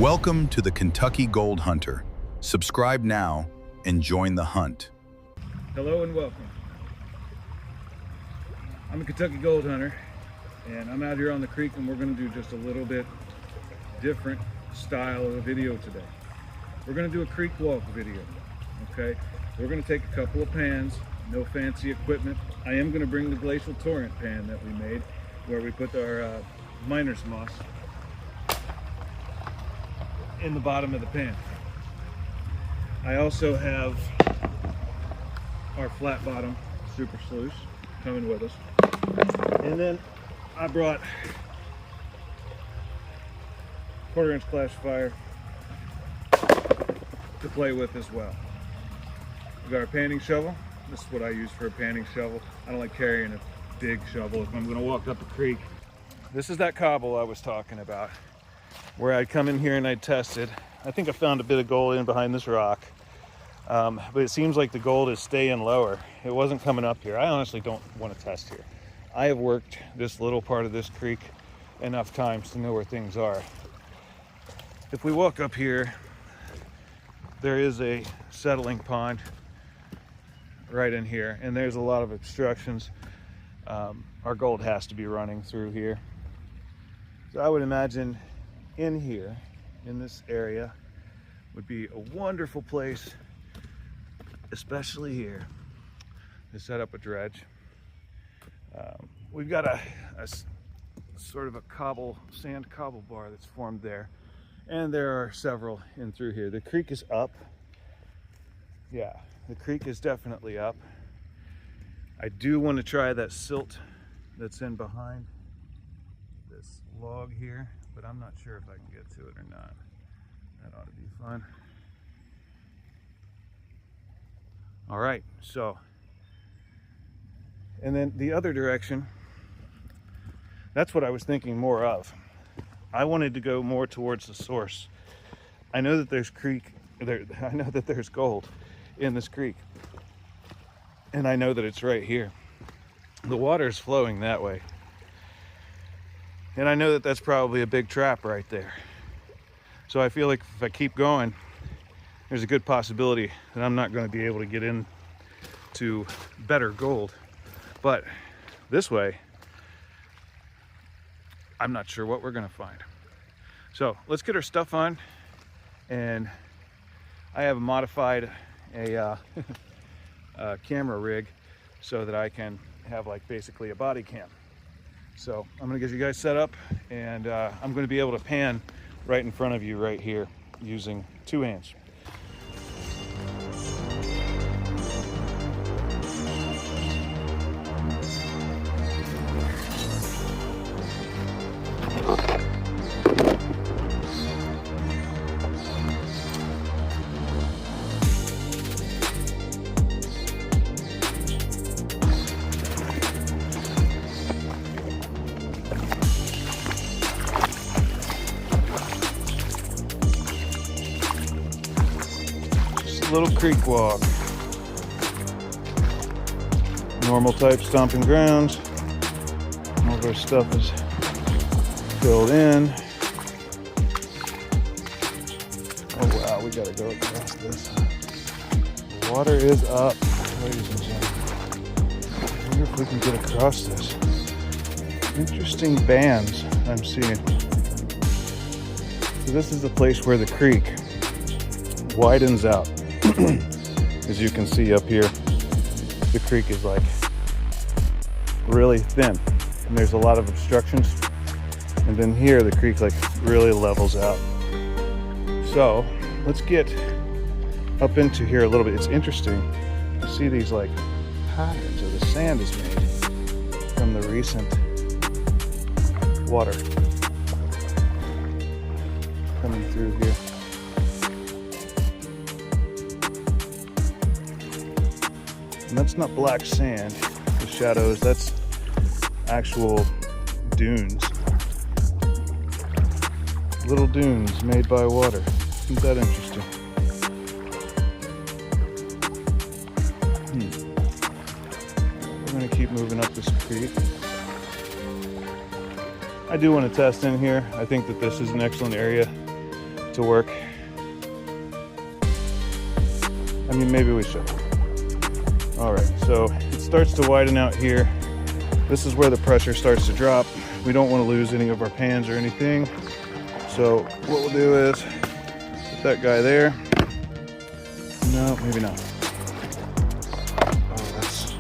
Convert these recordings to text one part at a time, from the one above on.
Welcome to the Kentucky Gold Hunter. Subscribe now and join the hunt. Hello and welcome. I'm a Kentucky Gold Hunter and I'm out here on the creek, and we're going to do just a little bit different style of a video today. We're going to do a creek walk video, okay? We're going to take a couple of pans, no fancy equipment. I am going to bring the Glacial Torrent pan that we made, where we put our miner's moss in the bottom of the pan. I also have our flat bottom super sluice coming with us. And then I brought 1/4 inch classifier to play with as well. We got our panning shovel. This is what I use for a panning shovel. I don't like carrying a big shovel if I'm going to walk up a creek. This is that cobble I was talking about, where I'd come in here and I'd test it. I think I found a bit of gold in behind this rock, but it seems like the gold is staying lower. It wasn't coming up here. I honestly don't want to test here. I have worked this little part of this creek enough times to know where things are. If we walk up here, there is a settling pond right in here, and there's a lot of obstructions. Our gold has to be running through here. So I would imagine in here, in this area, would be a wonderful place, especially here, to set up a dredge. We've got a sort of a sand cobble bar that's formed there, and there are several in through here. The creek is up. Yeah, the creek is definitely up. I do want to try that silt that's in behind this log here, but I'm not sure if I can get to it or not. That ought to be fun. All right, so, and then the other direction, that's what I was thinking more of. I wanted to go more towards the source. I know that there's I know that there's gold in this creek, and I know that it's right here. The water's flowing that way, and I know that that's probably a big trap right there. So I feel like if I keep going, there's a good possibility that I'm not going to be able to get in to better gold. But this way, I'm not sure what we're going to find. So let's get our stuff on, and I have modified a camera rig so that I can have like basically a body cam. So I'm going to get you guys set up, and I'm going to be able to pan right in front of you right here using 2 hands. Little creek walk. Normal type stomping grounds. All of our stuff is filled in. Oh wow, we gotta go across this. The water is up, ladies and gentlemen. I wonder if we can get across this. Interesting bands I'm seeing. So this is the place where the creek widens out. As you can see up here, the creek is like really thin, and there's a lot of obstructions, and then here the creek like really levels out. So let's get up into here a little bit. It's interesting to see these like patterns where the sand is made from the recent water coming through here. And that's not black sand, the shadows, that's actual dunes. Little dunes made by water. Isn't that interesting? We're going to keep moving up this creek. I do want to test in here. I think that this is an excellent area to work. I mean, maybe we should. All right, so it starts to widen out here. This is where the pressure starts to drop. We don't want to lose any of our pans or anything. So what we'll do is put that guy there. No, maybe not. Oh, that's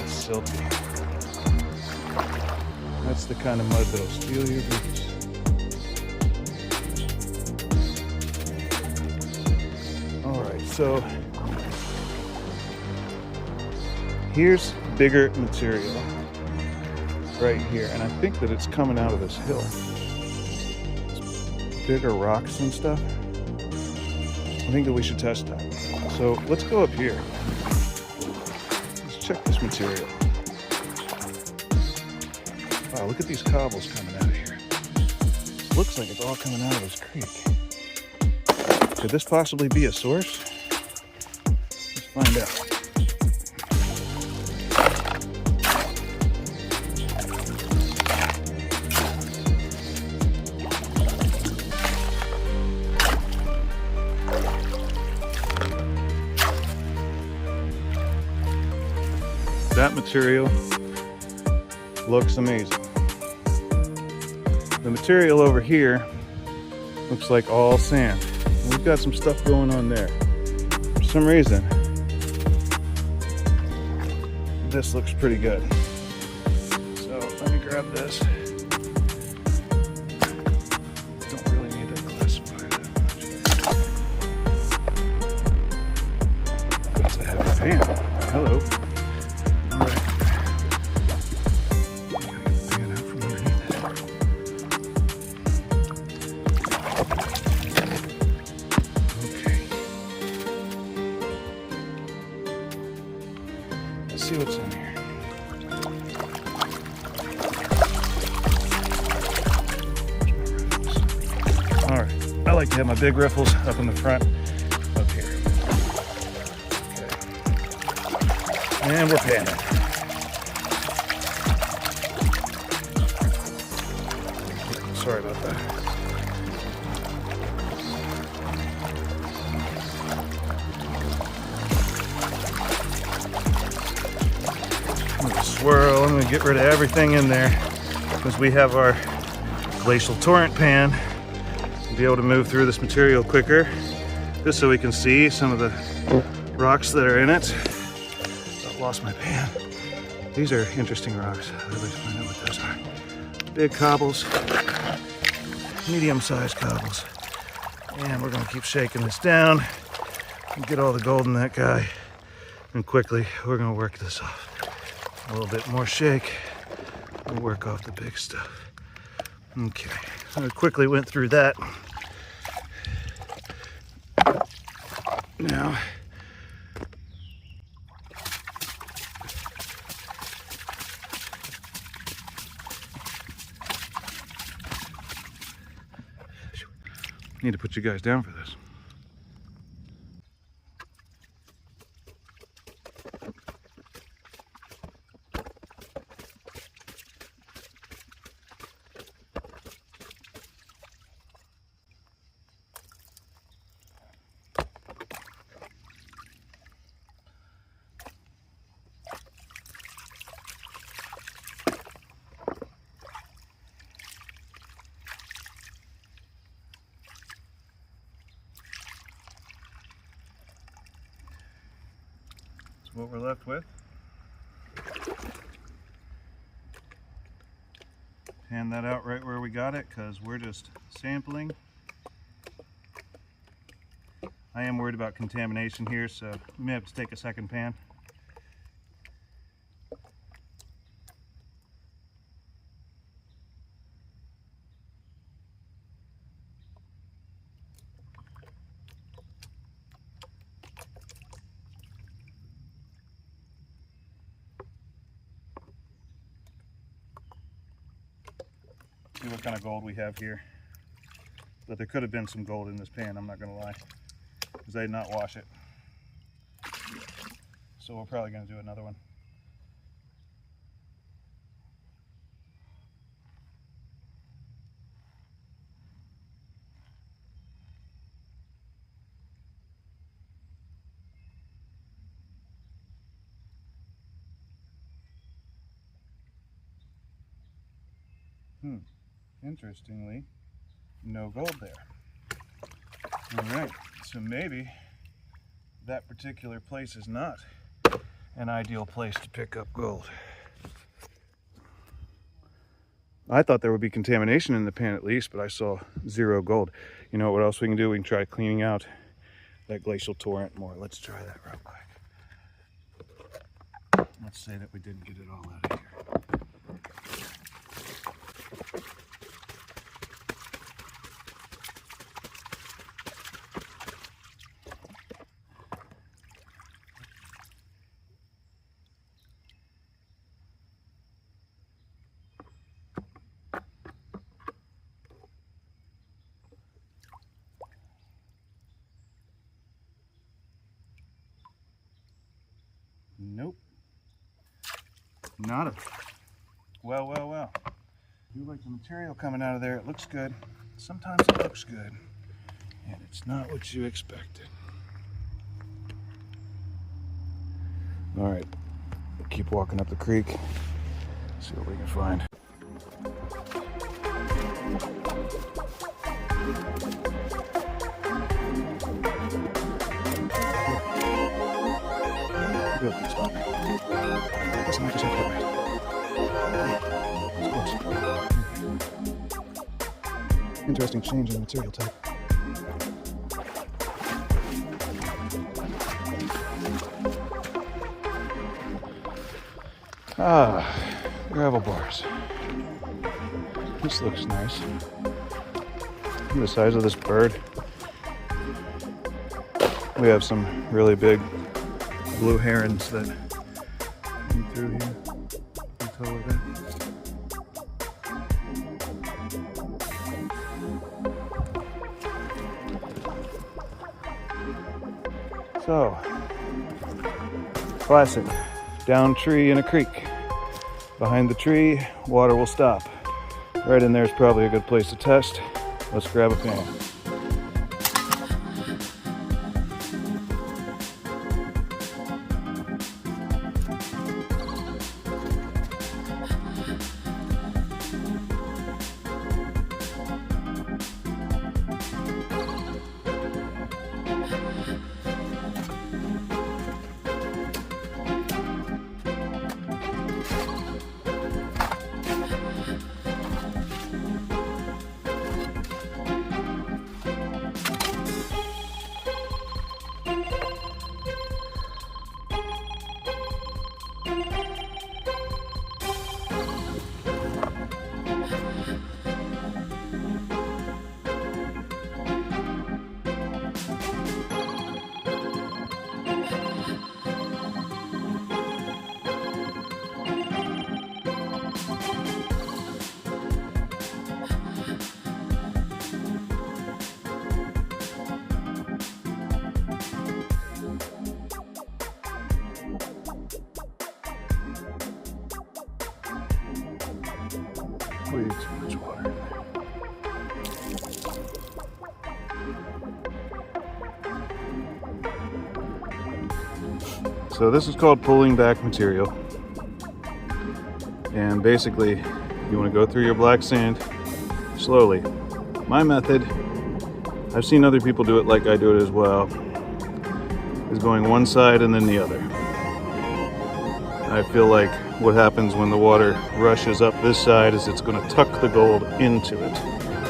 silty. That's the kind of mud that'll steal your boots. All right, so here's bigger material right here, and I think that it's coming out of this hill. It's bigger rocks and stuff. I think that we should test that. So let's go up here. Let's check this material. Wow, look at these cobbles coming out of here. It looks like it's all coming out of this creek. Could this possibly be a source? Let's find out. That material looks amazing. The material over here looks like all sand. We've got some stuff going on there. For some reason, this looks pretty good. So let me grab this. Don't really need to classify that much. That's a heavy fan. Hello. See what's in here. All right, I like to have my big riffles up in the front, up here. Okay. And we're panning. Sorry about that. Swirl. I'm going to get rid of everything in there because we have our Glacial Torrent pan to be able to move through this material quicker, just so we can see some of the rocks that are in it. I've lost my pan. These are interesting rocks. I'd like to find out what those are. Big cobbles, medium-sized cobbles. And we're going to keep shaking this down and get all the gold in that guy. And quickly, we're going to work this off. A little bit more shake. We'll work off the big stuff. Okay, I quickly went through that. Now, need to put you guys down for this. What we're left with. Hand that out right where we got it because we're just sampling. I am worried about contamination here, so we may have to take a second pan. See what kind of gold we have here. But there could have been some gold in this pan, I'm not going to lie, because I did not wash it. So we're probably going to do another one. Interestingly, no gold there. All right, so maybe that particular place is not an ideal place to pick up gold. I thought there would be contamination in the pan at least, but I saw 0 gold. You know what else we can do? We can try cleaning out that glacial torrent more. Let's try that real quick. Let's say that we didn't get it all out of here. Nope. Nada. Well. You like the material coming out of there. It looks good. Sometimes it looks good. And it's not what you expected. All right. Keep walking up the creek. See what we can find. Interesting change in material type. Gravel bars. This looks nice. Look at the size of this bird. We have some really big blue herons that come through here. You can tell that. So, classic down tree in a creek. Behind the tree, water will stop. Right in there is probably a good place to test. Let's grab a pan. Way too much water in there. So this is called pulling back material. And basically, you want to go through your black sand slowly. My method, I've seen other people do it like I do it as well, is going one side and then the other. I feel like what happens when the water rushes up this side is it's going to tuck the gold into it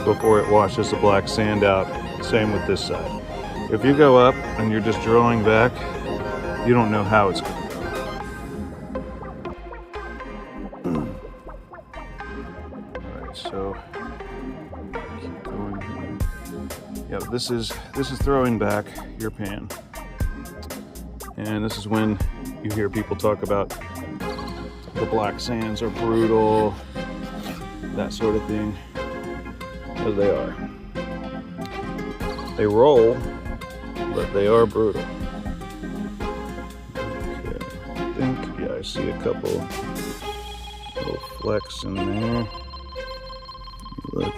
before it washes the black sand out. Same with this side. If you go up and you're just drawing back, you don't know how it's going to go. Alright, so keep going here. Yeah, this is throwing back your pan. And this is when you hear people talk about the black sands are brutal, that sort of thing, as they are. They roll, but they are brutal. Okay, I think, yeah, I see a couple little flecks in there. Look.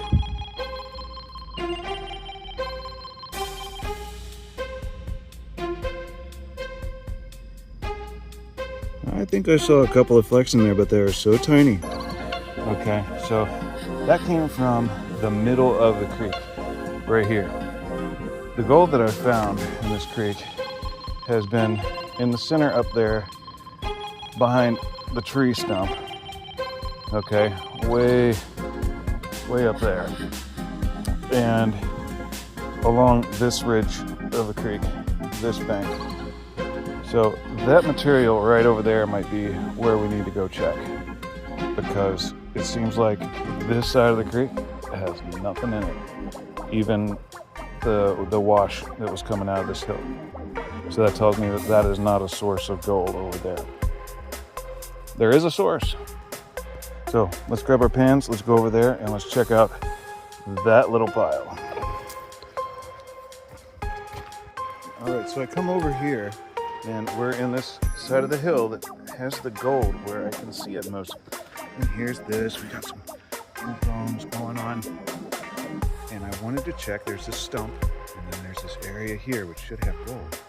I think I saw a couple of flecks in there, but they are so tiny. Okay, so that came from the middle of the creek, right here. The gold that I found in this creek has been in the center up there behind the tree stump. Okay, way up there. And along this ridge of the creek, this bank. So that material right over there might be where we need to go check, because it seems like this side of the creek has nothing in it, even the wash that was coming out of this hill. So that tells me that that is not a source of gold over there. There is a source. So let's grab our pans, let's go over there, and let's check out that little pile. All right, so I come over here, and we're in this side of the hill that has the gold where I can see it most. And here's this, we got some bones going on. And I wanted to check, there's this stump, and then there's this area here which should have gold.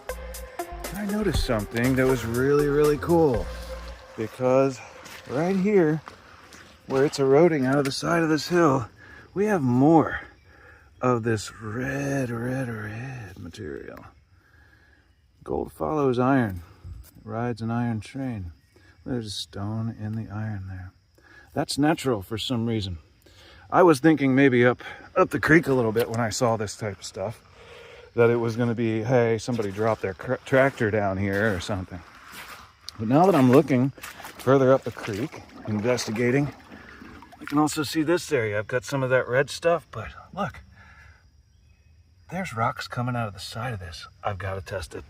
And I noticed something that was really, really cool, because right here, where it's eroding out of the side of this hill, we have more of this red material. Gold follows iron, it rides an iron train. There's a stone in the iron there. That's natural for some reason. I was thinking maybe up the creek a little bit when I saw this type of stuff, that it was going to be, hey, somebody dropped their tractor down here or something. But now that I'm looking further up the creek, investigating, I can also see this area. I've got some of that red stuff, but look, there's rocks coming out of the side of this. I've got to test it.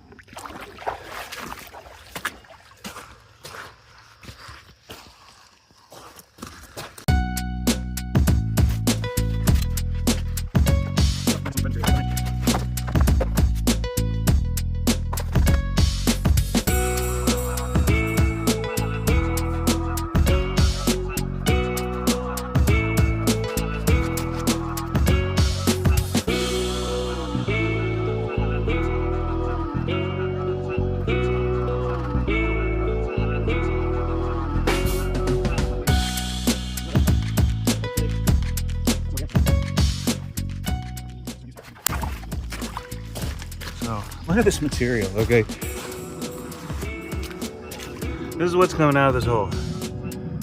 Look at this material, okay? This is what's coming out of this hole.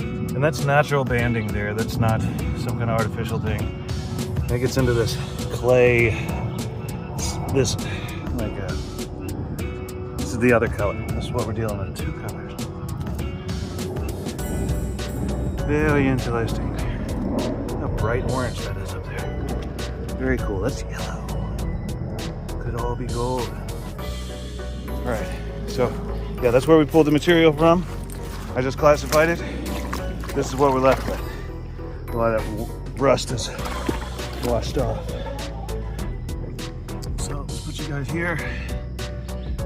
And that's natural banding there. That's not some kind of artificial thing. That gets into this clay, this is the other color. This is what we're dealing with, 2 colors. Very interesting. Look how bright orange that is up there. Very cool. That's yellow. Could all be gold. All right, so yeah, that's where we pulled the material from. I just classified it. This is what we're left with. A lot of that rust is washed off. So let's put you guys here.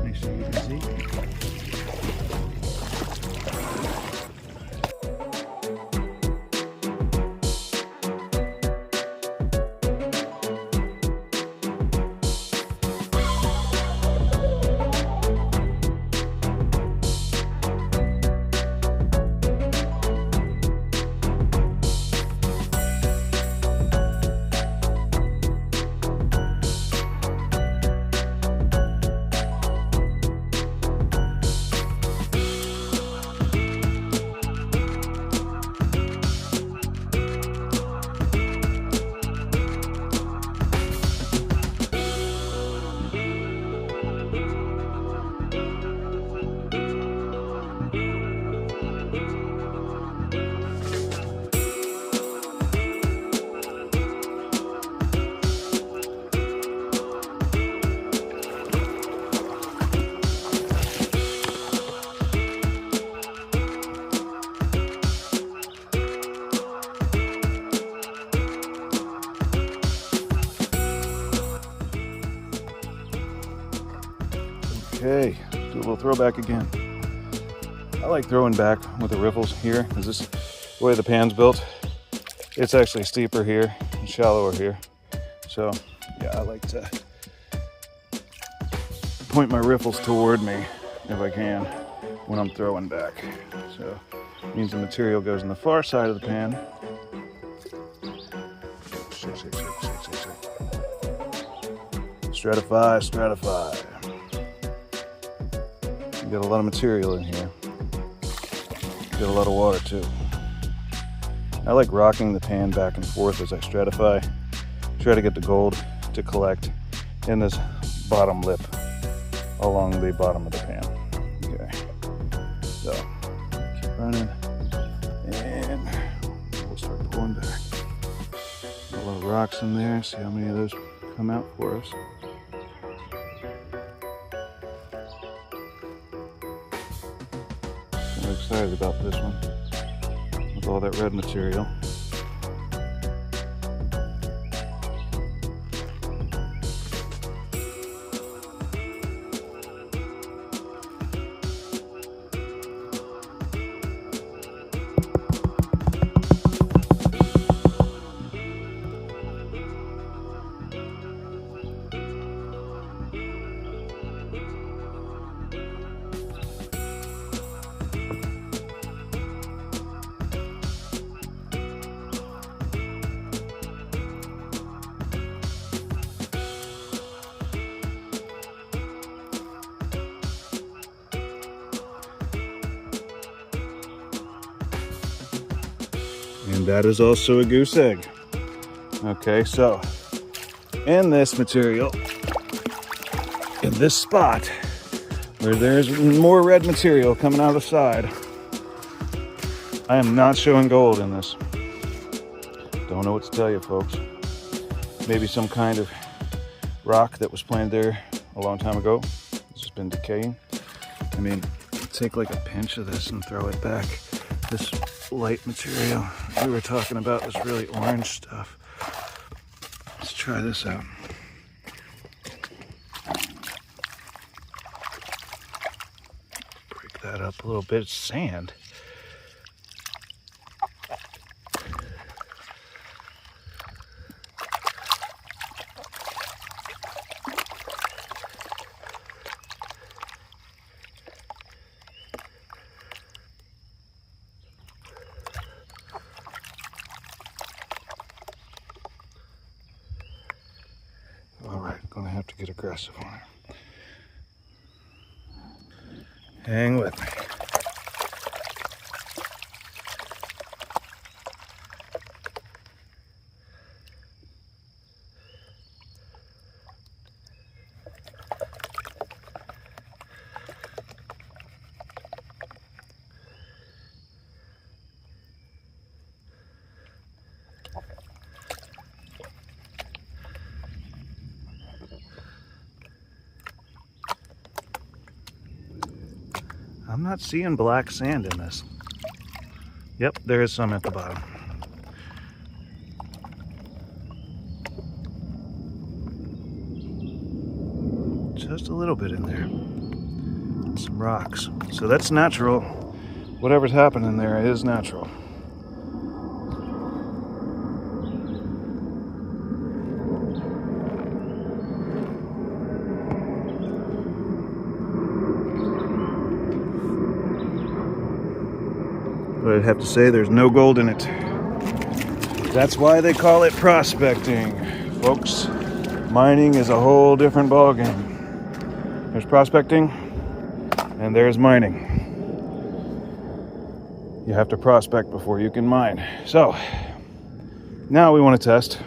Make sure you can see. Okay, do a little throwback again. I like throwing back with the riffles here, because this the way the pan's built, it's actually steeper here and shallower here. So yeah, I like to point my riffles toward me if I can when I'm throwing back. So it means the material goes in the far side of the pan Stratify, stratify. You got a lot of material in here. Got a lot of water too. I like rocking the pan back and forth as I stratify. Try to get the gold to collect in this bottom lip along the bottom of the pan. Okay, so keep running and we'll start pulling back. A lot of rocks in there. See how many of those come out for us. I'm excited about this one with all that red material. And that is also a goose egg. Okay, so in this material, in this spot where there's more red material coming out of the side, I am not showing gold in this. Don't know what to tell you, folks. Maybe some kind of rock that was planted there a long time ago. It's just been decaying. I mean, take like a pinch of this and throw it back. This light material we were talking about, this really orange stuff. Let's try this out. Break that up a little bit. It's sand. Gonna have to get aggressive on it. Hang with me. I'm not seeing black sand in this. Yep, there is some at the bottom. Just a little bit in there. And some rocks. So that's natural. Whatever's happening there is natural. But I'd have to say there's no gold in it. That's why they call it prospecting, folks. Mining is a whole different ballgame. There's prospecting and there's mining. You have to prospect before you can mine. So now we want to test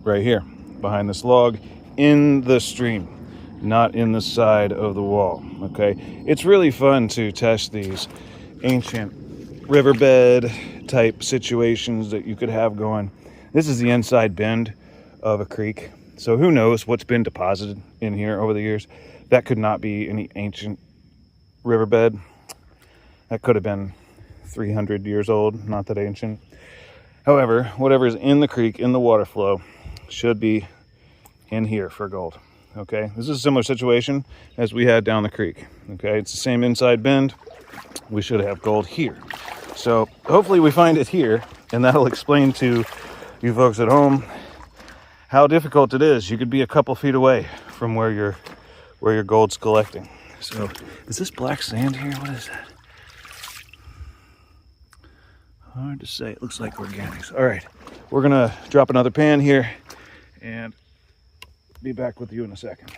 right here behind this log in the stream, not in the side of the wall. Okay, it's really fun to test these ancient riverbed type situations that you could have going. This is the inside bend of a creek, so who knows what's been deposited in here over the years. That could not be any ancient riverbed. That could have been 300 years old, not that ancient. However, whatever is in the creek, in the water flow, should be in here for gold. Okay, this is a similar situation as we had down the creek. Okay, it's the same inside bend. We should have gold here. So hopefully we find it here, and that'll explain to you folks at home how difficult it is. You could be a couple feet away from where your gold's collecting. So is this black sand here? What is that? Hard to say. It looks like organics. All right, we're gonna drop another pan here and be back with you in a second.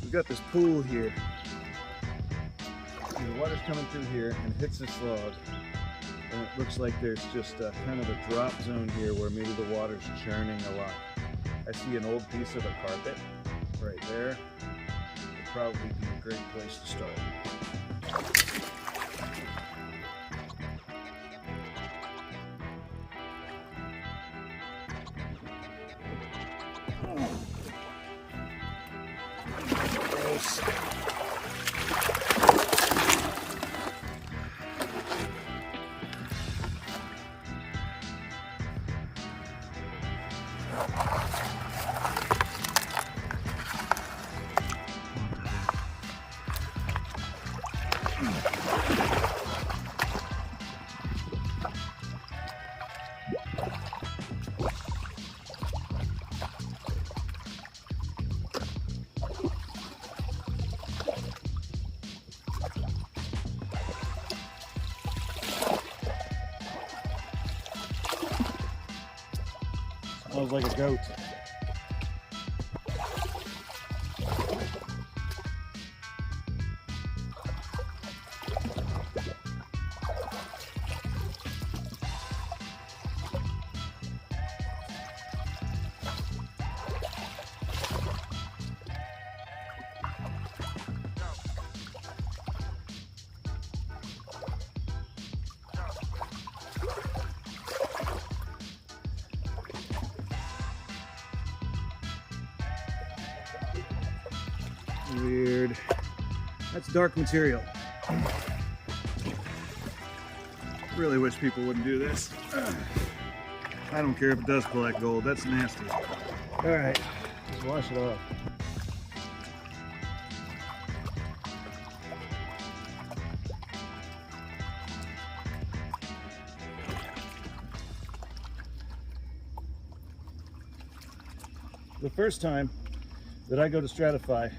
We've got this pool here. The water's coming through here and hits this log, and it looks like there's just a kind of a drop zone here where maybe the water's churning a lot. I see an old piece of a carpet right there. It'd probably be a great place to start. Gross. Smells like a goat. Weird. That's dark material. Really wish people wouldn't do this. I don't care if it does collect gold. That's nasty. All right, let's wash it off. The first time that I go to Stratify,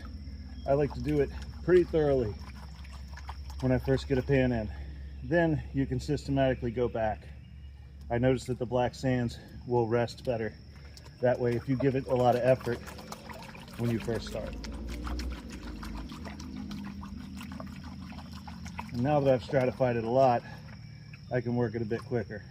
I like to do it pretty thoroughly when I first get a pan in. Then you can systematically go back. I noticed that the black sands will rest better. That way, if you give it a lot of effort when you first start. And now that I've stratified it a lot, I can work it a bit quicker.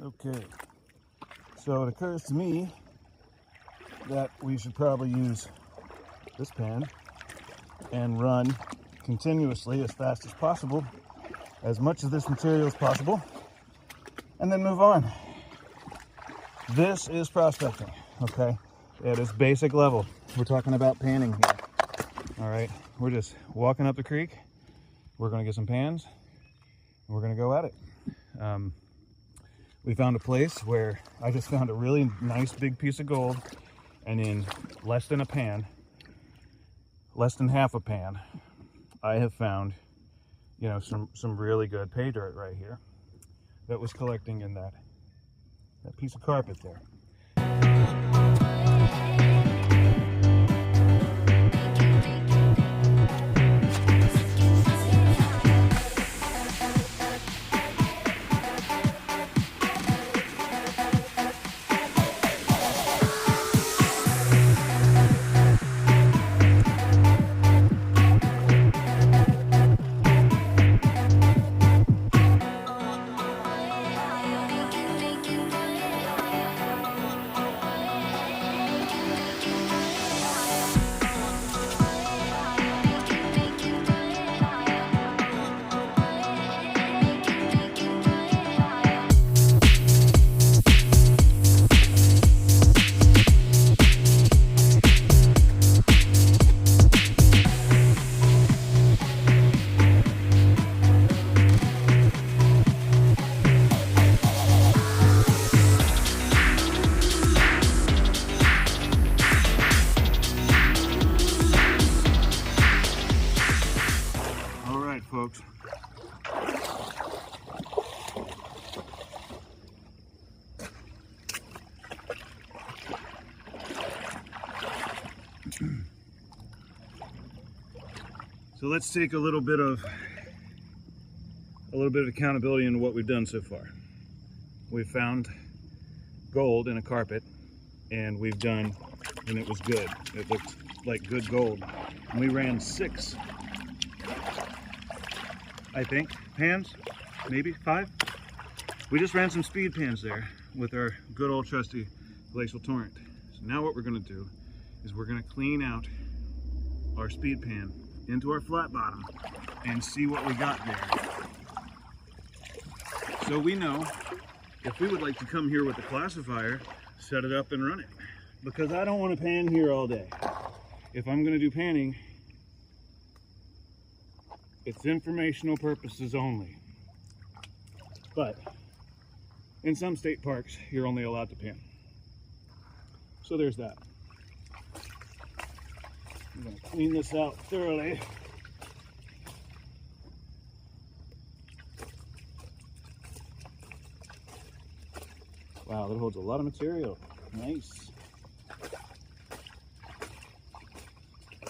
Okay, so it occurs to me that we should probably use this pan and run continuously as fast as possible, as much of this material as possible, and then move on. This is prospecting, okay? At its basic level. We're talking about panning here. All right, we're just walking up the creek. We're gonna get some pans, and we're gonna go at it. We found a place where I just found a really nice big piece of gold, and in less than a pan, less than half a pan, I have found, you know, some really good pay dirt right here that was collecting in that piece of carpet there. folks. So let's take a little bit of accountability into what we've done so far. We found gold in a carpet, and it was good. It looked like good gold. And we ran 6, I think, pans, maybe 5. We just ran some speed pans there with our good old trusty Glacial Torrent. So now what we're gonna do is we're gonna clean out our speed pan into our flat bottom and see what we got there. So we know if we would like to come here with the classifier, set it up and run it. Because I don't want to pan here all day. If I'm going to do panning, it's informational purposes only. But in some state parks, you're only allowed to pan. So there's that. I'm going to clean this out thoroughly. Wow, that holds a lot of material. Nice.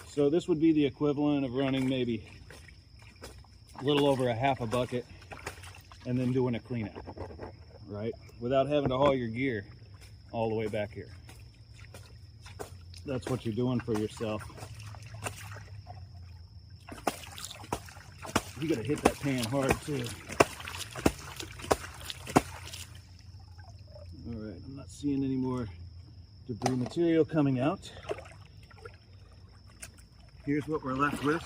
So this would be the equivalent of running maybe a little over a half a bucket and then doing a clean out, right? Without having to haul your gear all the way back here. That's what you're doing for yourself. You gotta hit that pan hard too. All right, I'm not seeing any more debris material coming out. Here's what we're left with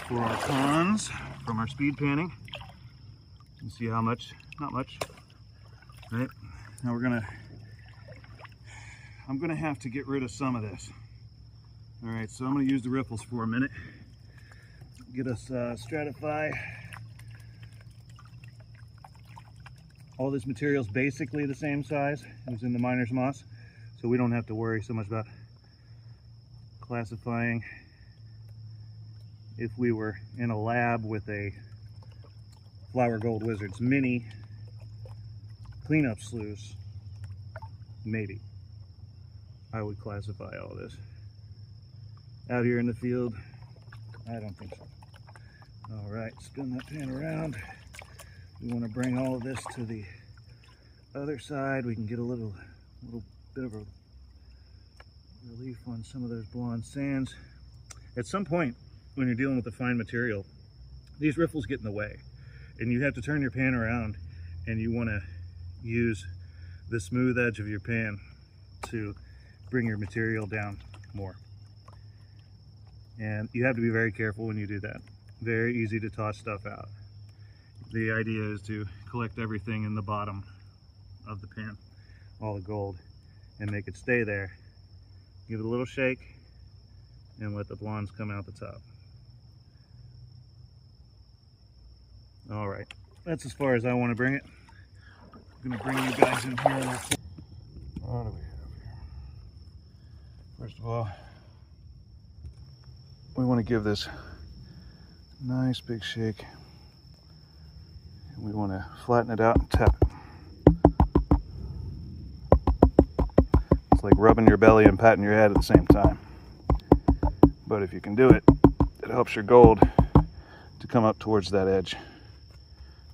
for our cons from our speed panning. You can see how much, not much, right? Now I'm gonna have to get rid of some of this. All right, so I'm gonna use the riffles for a minute. Get us Stratify. All this material is basically the same size as in the miner's moss, so we don't have to worry so much about classifying. If we were in a lab with a Flower Gold Wizards mini cleanup sluice, maybe I would classify all this. Out here in the field, I don't think so. All right, spin that pan around. We want to bring all of this to the other side. We can get a little bit of a relief on some of those blonde sands. At some point, when you're dealing with the fine material, these riffles get in the way, and you have to turn your pan around, and you want to use the smooth edge of your pan to bring your material down more. And you have to be very careful when you do that. Very easy to toss stuff out. The idea is to collect everything in the bottom of the pan, all the gold, and make it stay there. Give it a little shake and let the blondes come out the top. All right, that's as far as I want to bring it. I'm gonna bring you guys in here. What do we have here? First of all, we want to give this a nice big shake. We want to flatten it out and tap it. It's like rubbing your belly and patting your head at the same time. But if you can do it, it helps your gold to come up towards that edge.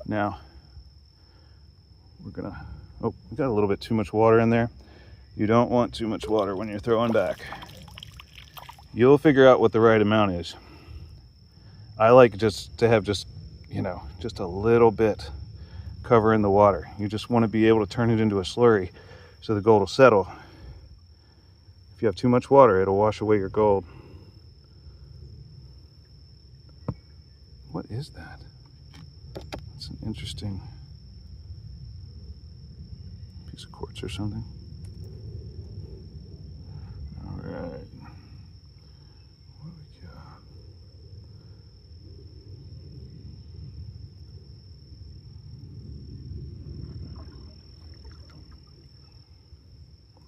Now, we're gonna, oh, we got a little bit too much water in there. You don't want too much water when you're throwing back. You'll figure out what the right amount is. I like just to have just a little bit covering the water. You just want to be able to turn it into a slurry so the gold will settle. If you have too much water, it'll wash away your gold. What is that? It's an interesting piece of quartz or something. All right. What do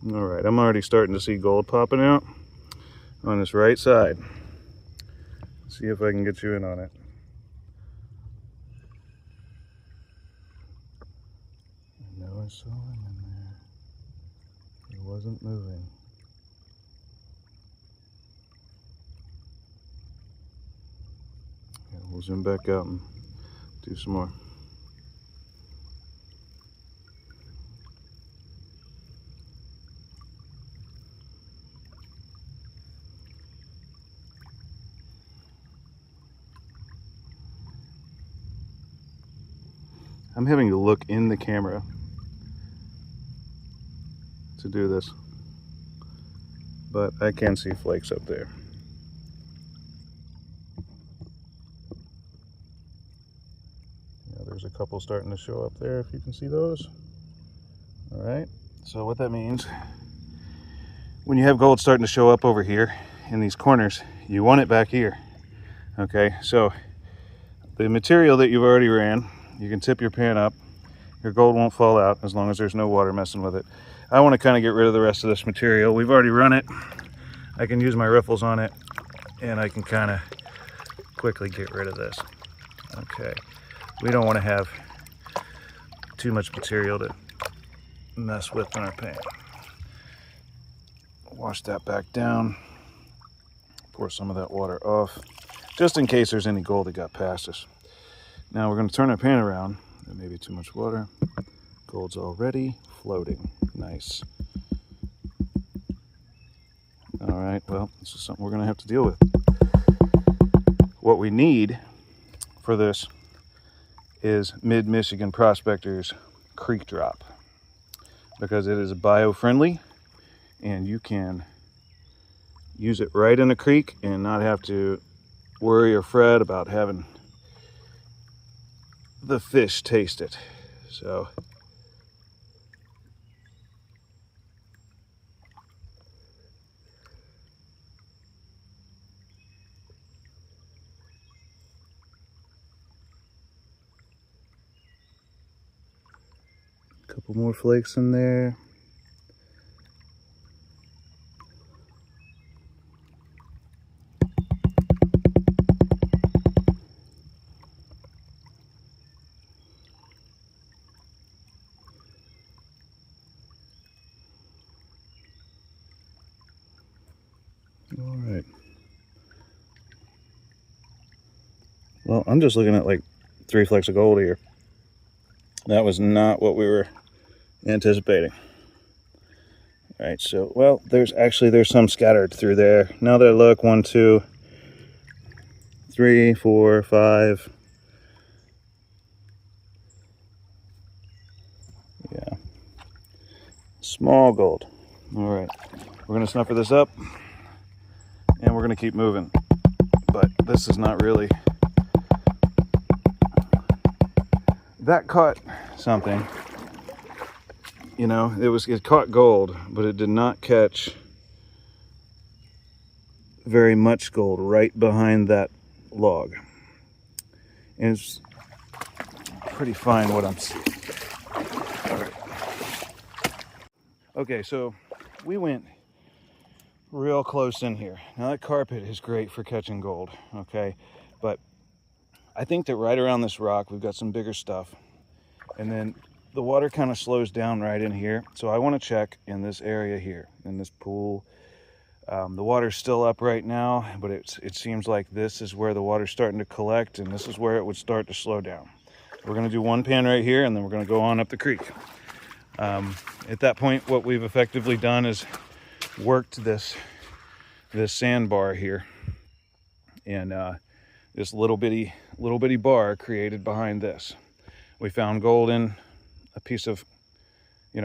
we got? All right, I'm already starting to see gold popping out on this right side. See if I can get you in on it. I saw him in there. He wasn't moving. Yeah, we'll zoom back out and do some more. I'm having to look in the camera to do this, but I can see flakes up there. Yeah, there's a couple starting to show up there, if you can see those. All right, so what that means, when you have gold starting to show up over here in these corners, you want it back here. Okay, so the material that you've already ran, you can tip your pan up. Your gold won't fall out as long as there's no water messing with it. I want to kind of get rid of the rest of this material. We've already run it. I can use my riffles on it, and I can kind of quickly get rid of this. Okay, we don't want to have too much material to mess with in our pan. Wash that back down. Pour some of that water off, just in case there's any gold that got past us. Now we're going to turn our pan around. There may be too much water. Gold's already floating. Nice. All right, well, this is something we're going to have to deal with. What we need for this is Mid-Michigan Prospectors Creek Drop, because it is bio-friendly and you can use it right in the creek and not have to worry or fret about having the fish taste it. So a couple more flakes in there. All right. Well, I'm just looking at like 3 flecks of gold here. That was not what we were anticipating. All right, so, well, there's some scattered through there. Now that I look, 1, 2, 3, 4, 5. Yeah. Small gold. All right. We're going to snuffer this up, and we're going to keep moving. But this is not really... That caught something. You know, it caught gold, but it did not catch very much gold right behind that log. And it's pretty fine what I'm seeing. All right. Okay, so we went real close in here. Now that carpet is great for catching gold, okay? But I think that right around this rock, we've got some bigger stuff. And then the water kind of slows down right in here. So I want to check in this area here, in this pool. The water's still up right now, but it seems like this is where the water's starting to collect, and this is where it would start to slow down. We're going to do one pan right here, and then we're going to go on up the creek. At that point, what we've effectively done is worked this sandbar here, and this little bitty bar created behind this. We found gold in a piece of,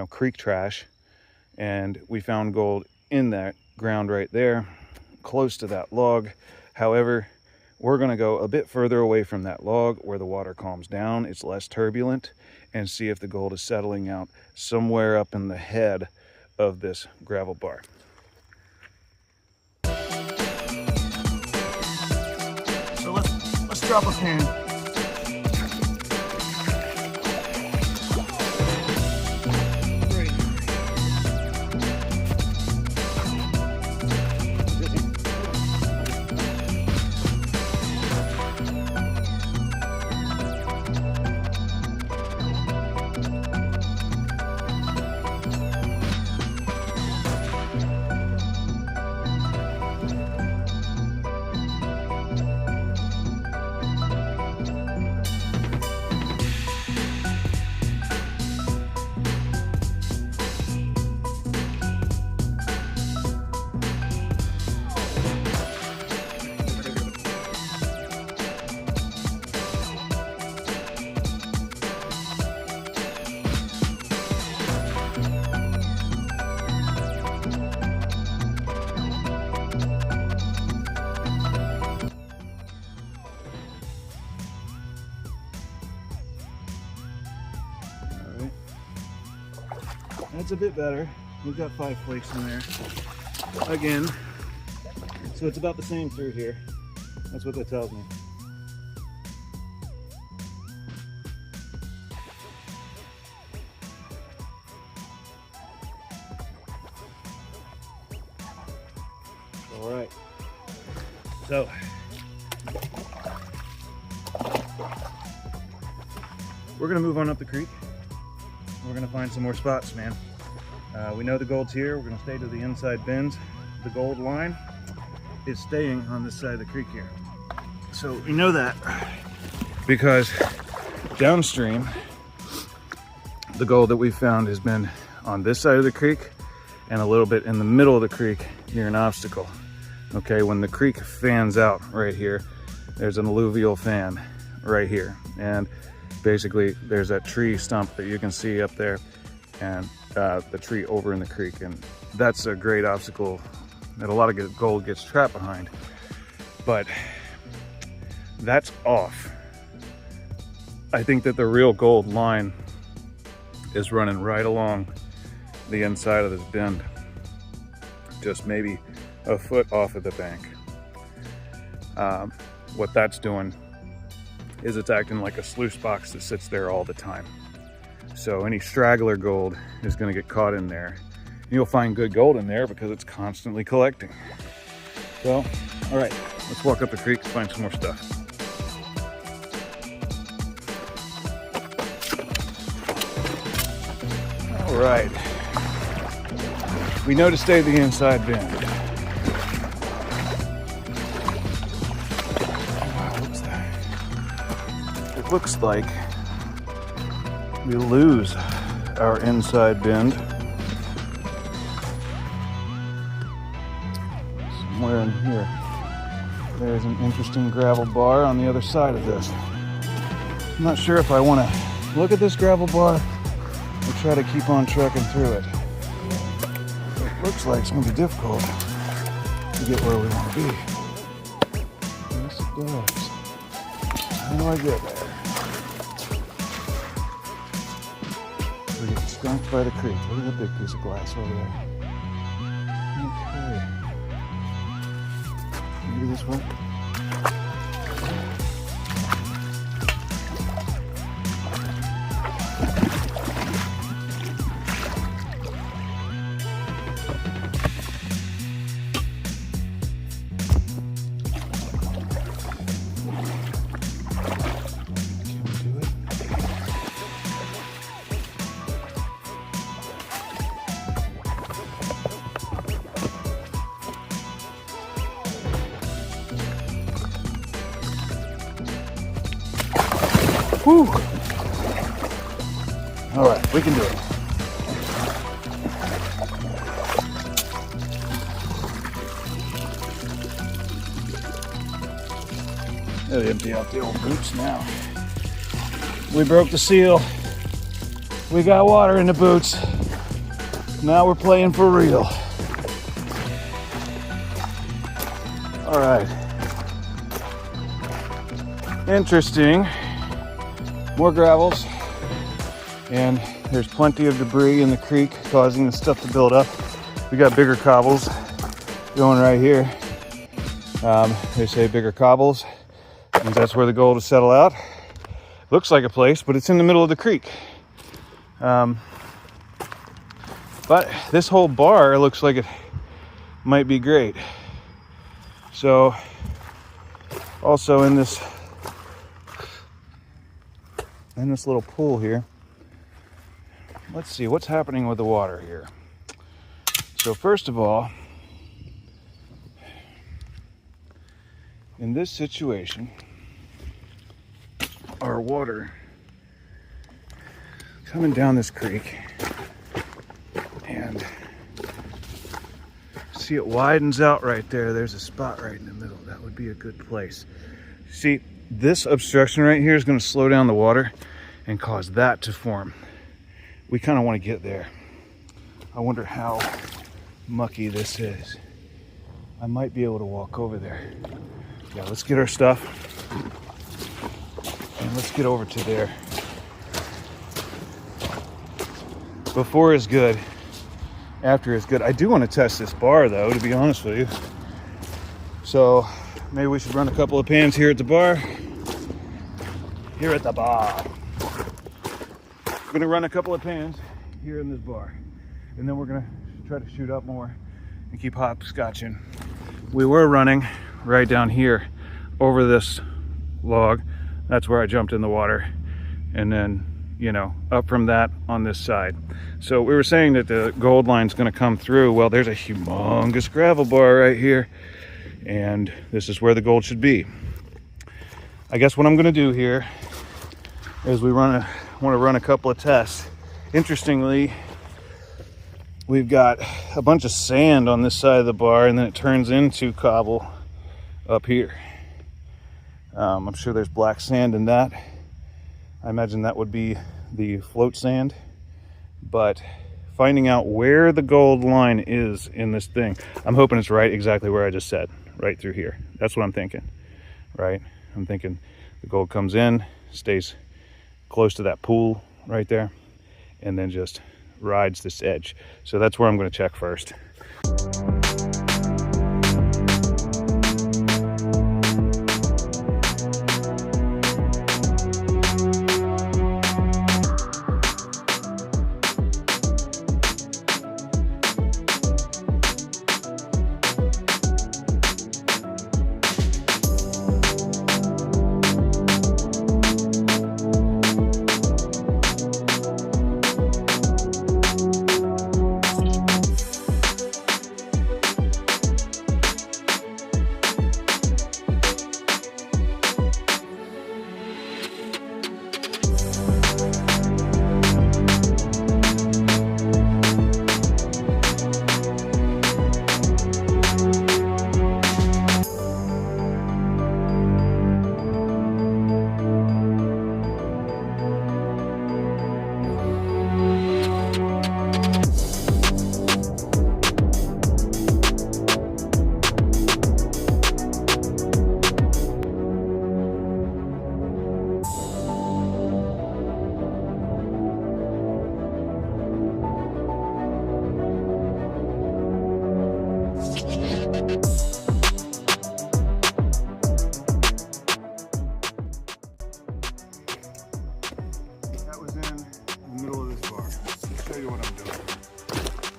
creek trash, and we found gold in that ground right there, close to that log. However, we're going to go a bit further away from that log where the water calms down, it's less turbulent, and see if the gold is settling out somewhere up in the head of this gravel bar. So let's drop a pan. That's a bit better. We've got 5 flakes in there. Again. So it's about the same through here. That's what that tells me. All right. So we're gonna move on up the creek. We're gonna find some more spots, man. We know the gold's here. We're gonna stay to the inside bends. The gold line is staying on this side of the creek here. So we know that because downstream, the gold that we found has been on this side of the creek and a little bit in the middle of the creek near an obstacle. Okay, when the creek fans out right here, there's an alluvial fan right here. And basically there's that tree stump that you can see up there and the tree over in the creek. And that's a great obstacle that a lot of gold gets trapped behind. But that's off. I think that the real gold line is running right along the inside of this bend, just maybe a foot off of the bank. What that's doing is it's acting like a sluice box that sits there all the time. So any straggler gold is going to get caught in there. You'll find good gold in there because it's constantly collecting. So, all right, let's walk up the creek and find some more stuff. All right, we know to stay the inside bend. What's that? It looks like we lose our inside bend somewhere in here. There's an interesting gravel bar on the other side of this. I'm not sure if I want to look at this gravel bar or try to keep on trucking through it. It looks like it's going to be difficult to get where we want to be. Yes, it does. How do I get there? We get skunked by the creek. Look at that big piece of glass over there. Okay. Maybe this way. Whew. All right, we can do it. Gotta empty out the old boots now. We broke the seal. We got water in the boots. Now we're playing for real. All right. Interesting. More gravels, and there's plenty of debris in the creek causing the stuff to build up. We got bigger cobbles going right here. They say bigger cobbles means that's where the gold will settle out. Looks like a place, but it's in the middle of the creek. But this whole bar looks like it might be great. So also in this little pool here, let's see what's happening with the water here. So first of all, in this situation, our water coming down this creek, and see it widens out right there. There's a spot right in the middle. That would be a good place. See, this obstruction right here is going to slow down the water and cause that to form. We kind of want to get there. I wonder how mucky this is. I might be able to walk over there. Yeah, let's get our stuff and let's get over to there. before is good, after is good. I do want to test this bar though, to be honest with you. So maybe we should run a couple of pans here at the bar. Here at the bar. We're gonna run a couple of pans here in this bar. And then we're gonna try to shoot up more and keep hopscotching. We were running right down here over this log. That's where I jumped in the water. And then, you know, up from that on this side. So we were saying that the gold line's gonna come through. Well, there's a humongous gravel bar right here. And this is where the gold should be. I guess what I'm gonna do here is we want to run a couple of tests. Interestingly, we've got a bunch of sand on this side of the bar, and then it turns into cobble up here. I'm sure there's black sand in that. I imagine that would be the float sand. But finding out where the gold line is in this thing, I'm hoping it's right exactly where I just said, right through here. That's what I'm thinking, right? I'm thinking the gold comes in, stays close to that pool right there, and then just rides this edge. So that's where I'm going to check first.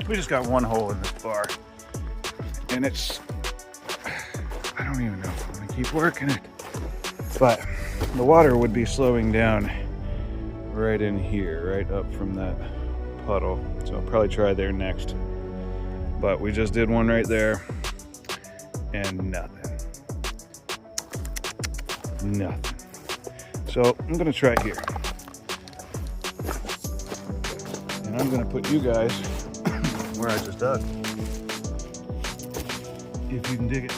We just got one hole in this bar, and it's, I don't even know if I'm gonna keep working it, but the water would be slowing down right in here, right up from that puddle. So I'll probably try there next. But we just did one right there, and nothing. So I'm gonna try here. And I'm gonna put you guys where I just dug. If you can dig it.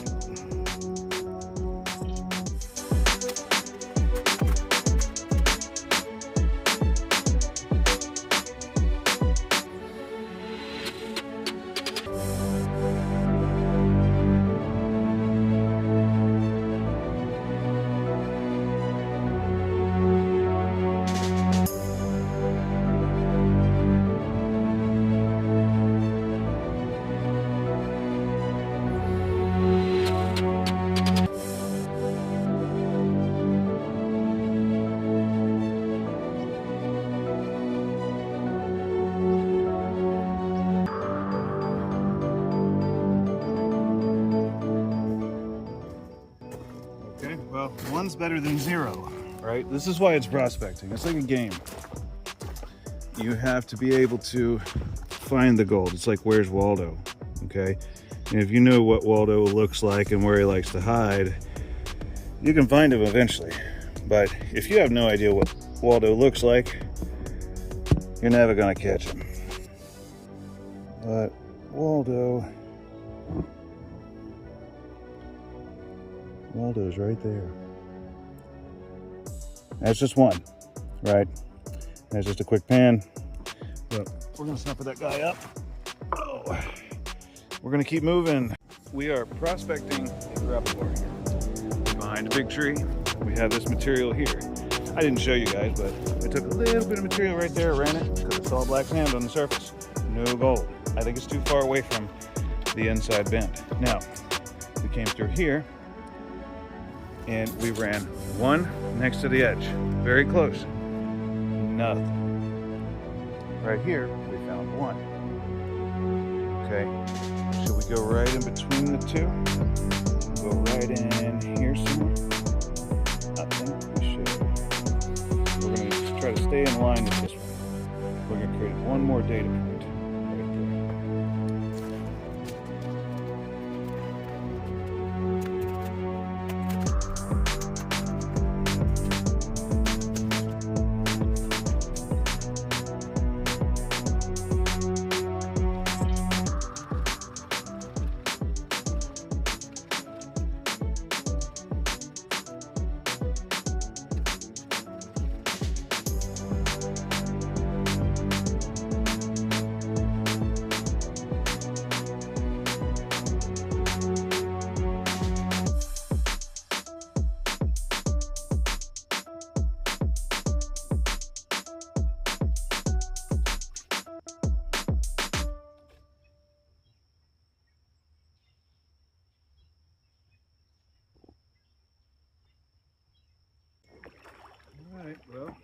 Well, one's better than zero, right? This is why it's prospecting. It's like a game. You have to be able to find the gold. It's like, where's Waldo, okay? And if you know what Waldo looks like and where he likes to hide, you can find him eventually. But if you have no idea what Waldo looks like, you're never gonna catch him. But Waldo's right there. That's just one, right? That's just a quick pan. But we're gonna snap that guy up. Oh, we're gonna keep moving. We are prospecting a gravel bar here. Behind a big tree, we have this material here. I didn't show you guys, but I took a little bit of material right there, ran it, because it's all black sand on the surface. No gold. I think it's too far away from the inside bend. Now, we came through here, and we ran one next to the edge. Very close. Nothing. Right here, we found one. Okay, so we go right in between the two. Go right in here somewhere. Nothing. We should. We're going to just try to stay in line with this one. We're going to create one more data point right there. All right, well.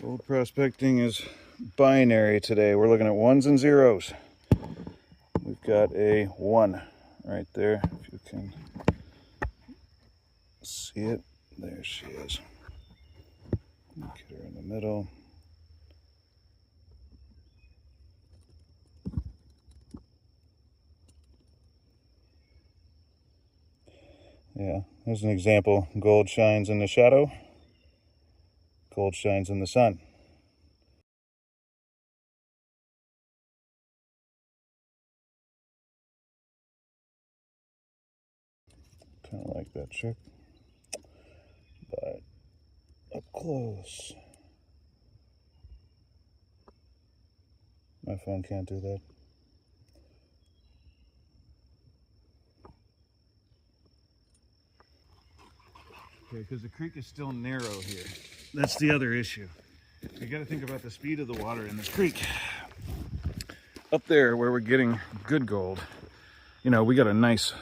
Gold prospecting is binary today. We're looking at ones and zeros. We've got a 1 right there, if you can see it. There she is. Get her in the middle. Yeah, there's an example. Gold shines in the shadow. Gold shines in the sun. Kind of like that trick, but up close. My phone can't do that. Okay, because the creek is still narrow here. That's the other issue. You got to think about the speed of the water in this creek. Up there where we're getting good gold, you know, we got a nice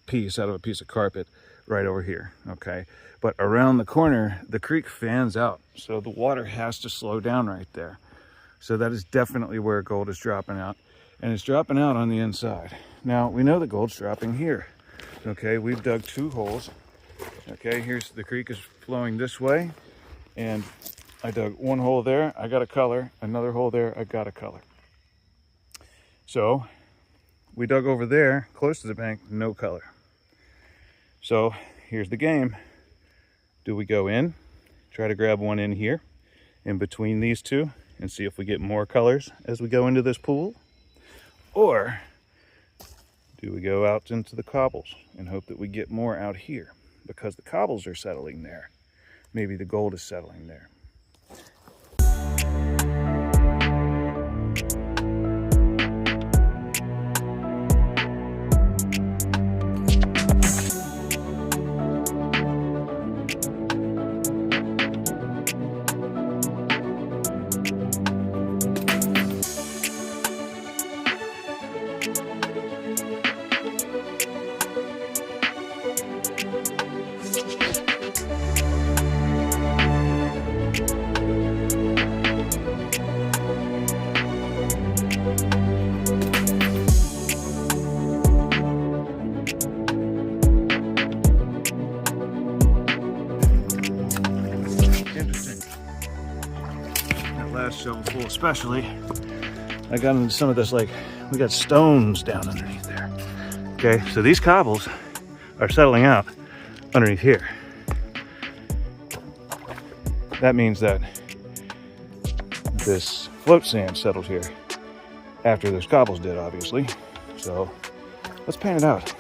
piece out of a piece of carpet right over here, okay? But around the corner, the creek fans out, so the water has to slow down right there. So that is definitely where gold is dropping out, and it's dropping out on the inside. Now, we know the gold's dropping here, okay? We've dug 2 holes. Okay, here's the creek is flowing this way, and I dug 1 hole there, I got a color, another hole there, I got a color. So we dug over there close to the bank, no color. So here's the game. Do we go in, try to grab one in here in between these two and see if we get more colors as we go into this pool? Or do we go out into the cobbles and hope that we get more out here? Because the cobbles are settling there. Maybe the gold is settling there. Shovelful especially, I got into some of this, like, we got stones down underneath there. Okay, so these cobbles are settling out underneath here. That means that this float sand settled here after those cobbles did, obviously. So let's pan it out,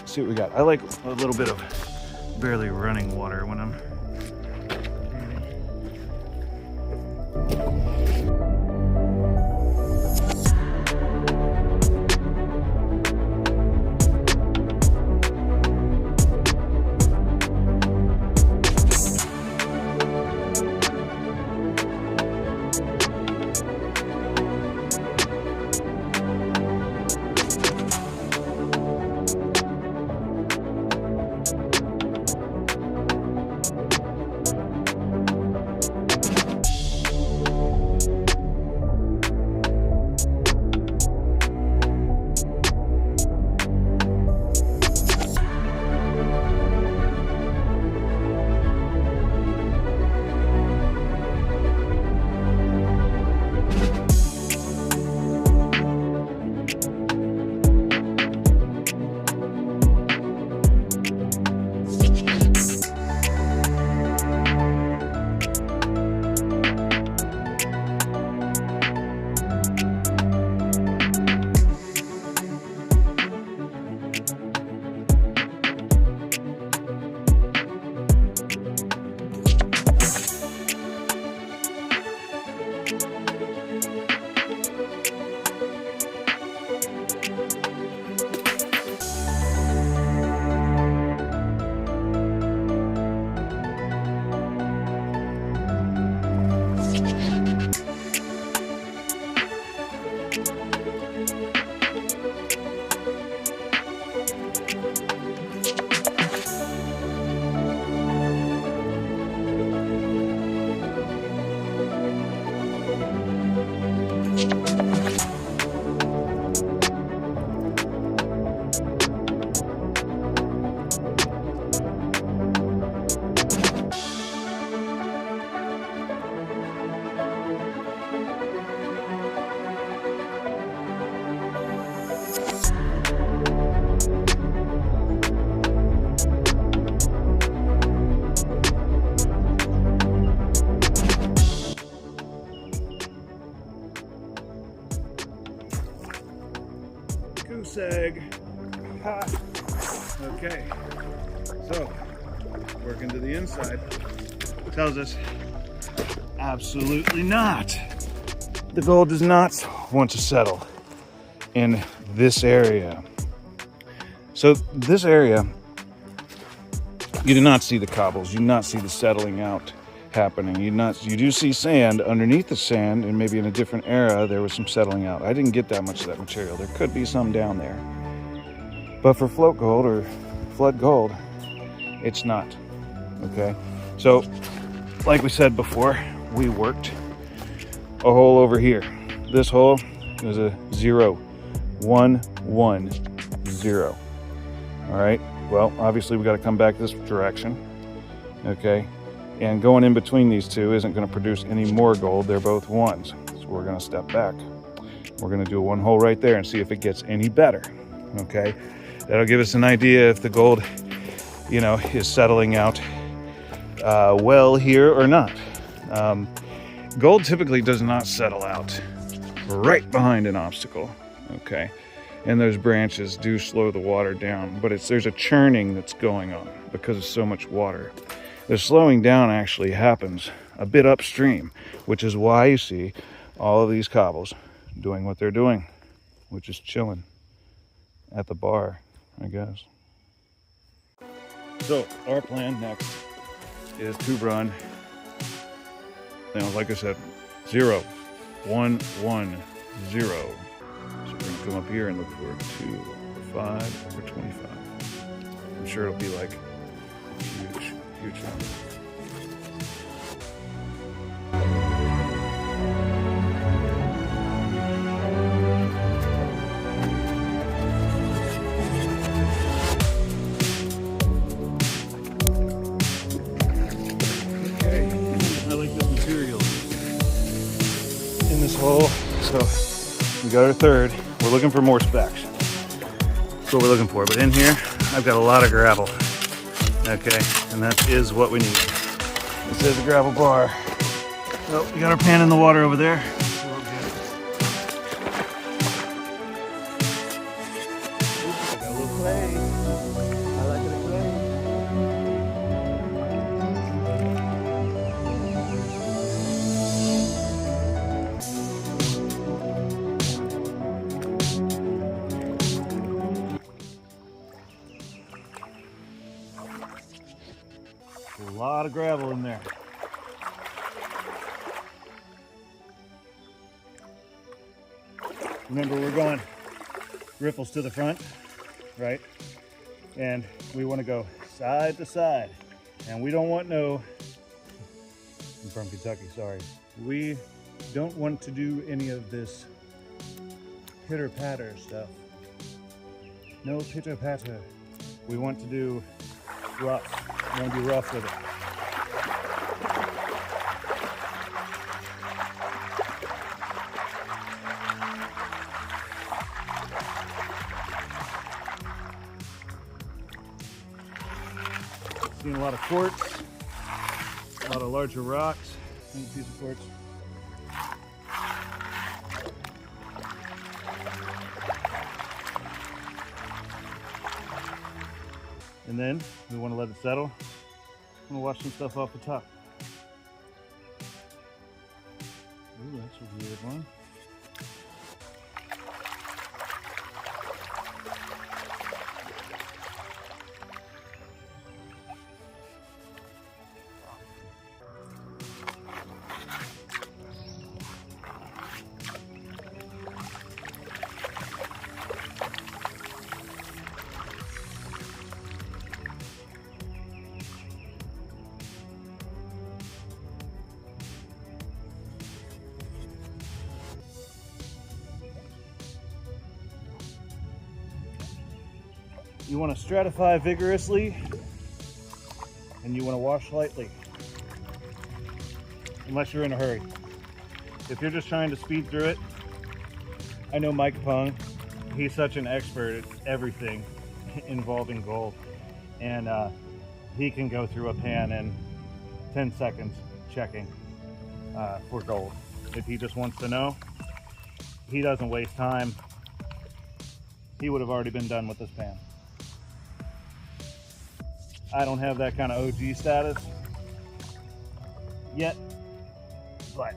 see what we got. I like a little bit of barely running water when I'm goose egg. Ha. Okay, so working to the inside tells us absolutely not. The gold does not want to settle in this area. So this area, you do not see the cobbles, you do not see the settling out happening. You do see sand underneath the sand, and maybe in a different era there was some settling out. I didn't get that much of that material. There could be some down there. But for float gold or flood gold, it's not. Okay? So, like we said before, we worked a hole over here. This hole is a 0, 1, 1, 0. All right? Well, obviously we got to come back this direction. Okay? And going in between these two isn't going to produce any more gold. They're both ones. So we're going to step back. We're going to do one hole right there and see if it gets any better. Okay? That'll give us an idea if the gold, you know, is settling out well here or not. Gold typically does not settle out right behind an obstacle. Okay? And those branches do slow the water down, but there's a churning that's going on because of so much water. The slowing down actually happens a bit upstream, which is why you see all of these cobbles doing what they're doing, which is chilling at the bar, I guess. So our plan next is to run, you know, like I said, 0, 1, 1, 0. So we're gonna come up here and look for 2, 5, over 25. I'm sure it'll be like huge number. Okay, I like this material in this hole. So we got our third. We're looking for more specs. That's what we're looking for. But in here, I've got a lot of gravel. Okay, and that is what we need. This is a gravel bar. Oh, we got our pan in the water over there. Got a little clay. I like it clay. A lot of gravel in there. Remember, we're going riffles to the front, right? And we want to go side to side. And we don't want no, I'm from Kentucky, sorry. We don't want to do any of this pitter-patter stuff. No pitter-patter. We want to do rough. We want to be rough with it. Seen a lot of quartz, a lot of larger rocks, and a piece of quartz. And then we want to let it settle. I'm gonna wash some stuff off the top. Ooh, that's a weird one. You want to stratify vigorously, and you want to wash lightly, unless you're in a hurry. If you're just trying to speed through it, I know Mike Pung, he's such an expert at everything involving gold, and he can go through a pan in 10 seconds checking for gold. If he just wants to know, he doesn't waste time he would have already been done with this pan. I don't have that kind of OG status yet, but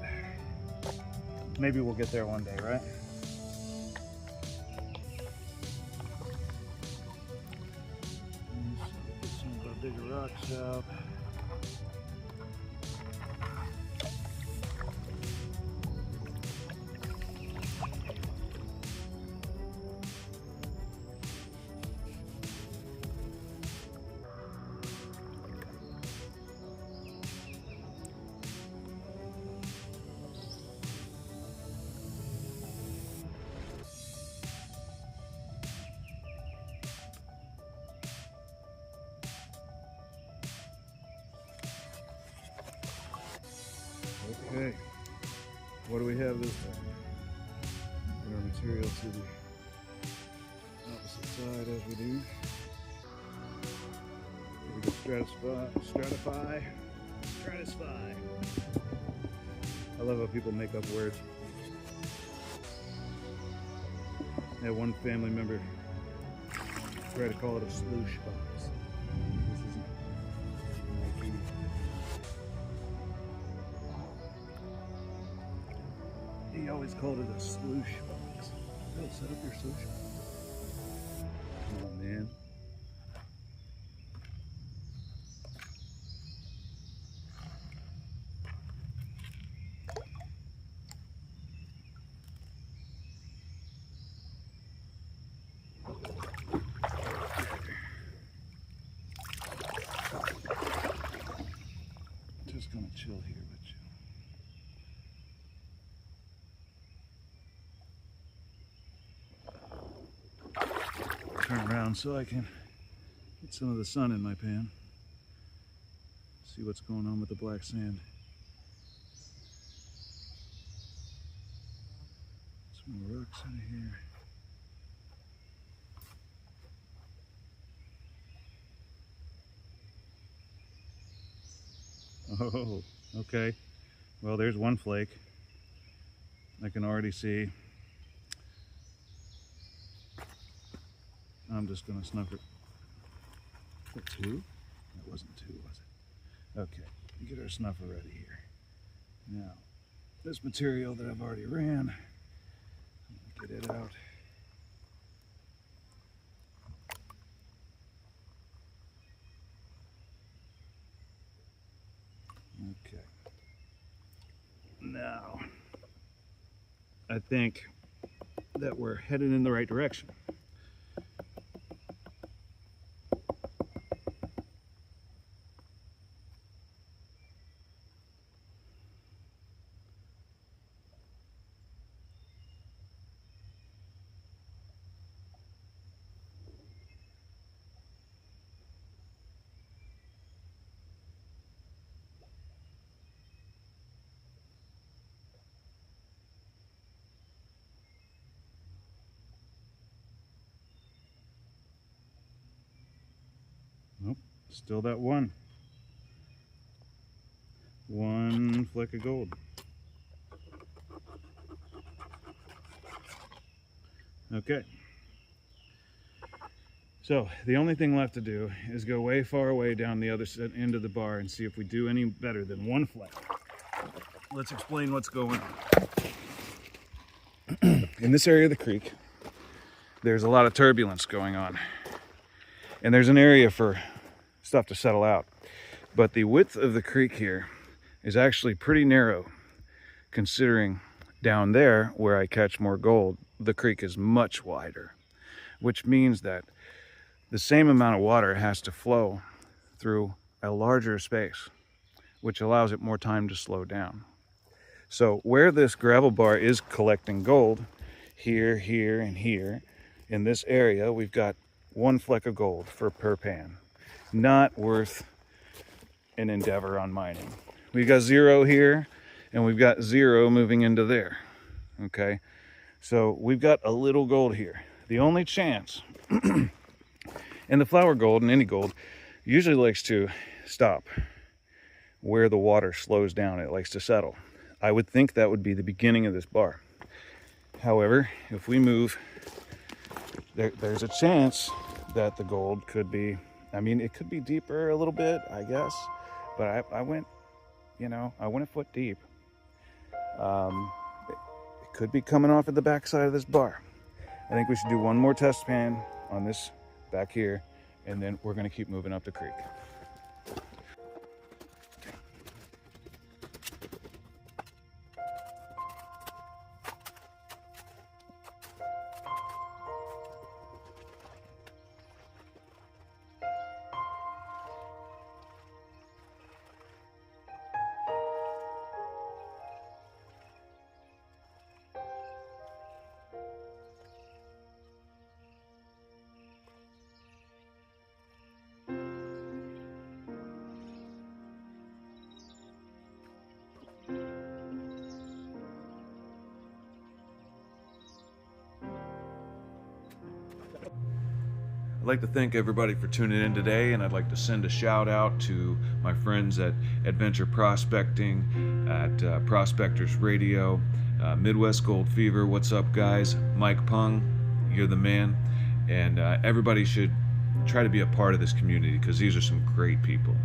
maybe we'll get there one day, right? Get some of the bigger rocks out. Okay, what do we have this time? Put our material to the opposite side as we do. Here we go, stratify. I love how people make up words. I had one family member try to call it a sloosh box. This isn't Nike. He always called it a sloosh box. Oh, set up your sloosh box. Come on, man. Just gonna chill here with you. Turn around so I can get some of the sun in my pan. See what's going on with the black sand. Some more rocks in here. Oh, okay. Well, there's one flake. I can already see. I'm just gonna snuff it. Was that two? That wasn't two, was it? Okay, get our snuffer ready here. Now, this material that I've already ran, I'm gonna get it out. Okay. Now, I think that we're headed in the right direction. Nope, still that one fleck of gold. Okay, so the only thing left to do is go way far away down the other end of the bar and see if we do any better than one fleck. Let's explain what's going on. In this area of the creek, there's a lot of turbulence going on. And there's an area for stuff to settle out. But the width of the creek here is actually pretty narrow, considering down there where I catch more gold, the creek is much wider, which means that the same amount of water has to flow through a larger space, which allows it more time to slow down. So where this gravel bar is collecting gold, here, here, and here, in this area, we've got one fleck of gold per pan. Not worth an endeavor on mining. We've got 0 here, and we've got 0 moving into there. Okay, so we've got a little gold here. The only chance, and the flower gold and any gold usually likes to stop where the water slows down. It likes to settle. I would think that would be the beginning of this bar. However, if we move there's a chance that the gold could be, I mean, it could be deeper a little bit, I guess, but I went, you know, I went a foot deep. It could be coming off at the backside of this bar. I think we should do one more test pan on this back here, and then we're gonna keep moving up the creek. I'd like to thank everybody for tuning in today, and I'd like to send a shout out to my friends at Adventure Prospecting, at Prospectors Radio, Midwest Gold Fever. What's up, guys? Mike Pung, you're the man. And everybody should try to be a part of this community because these are some great people.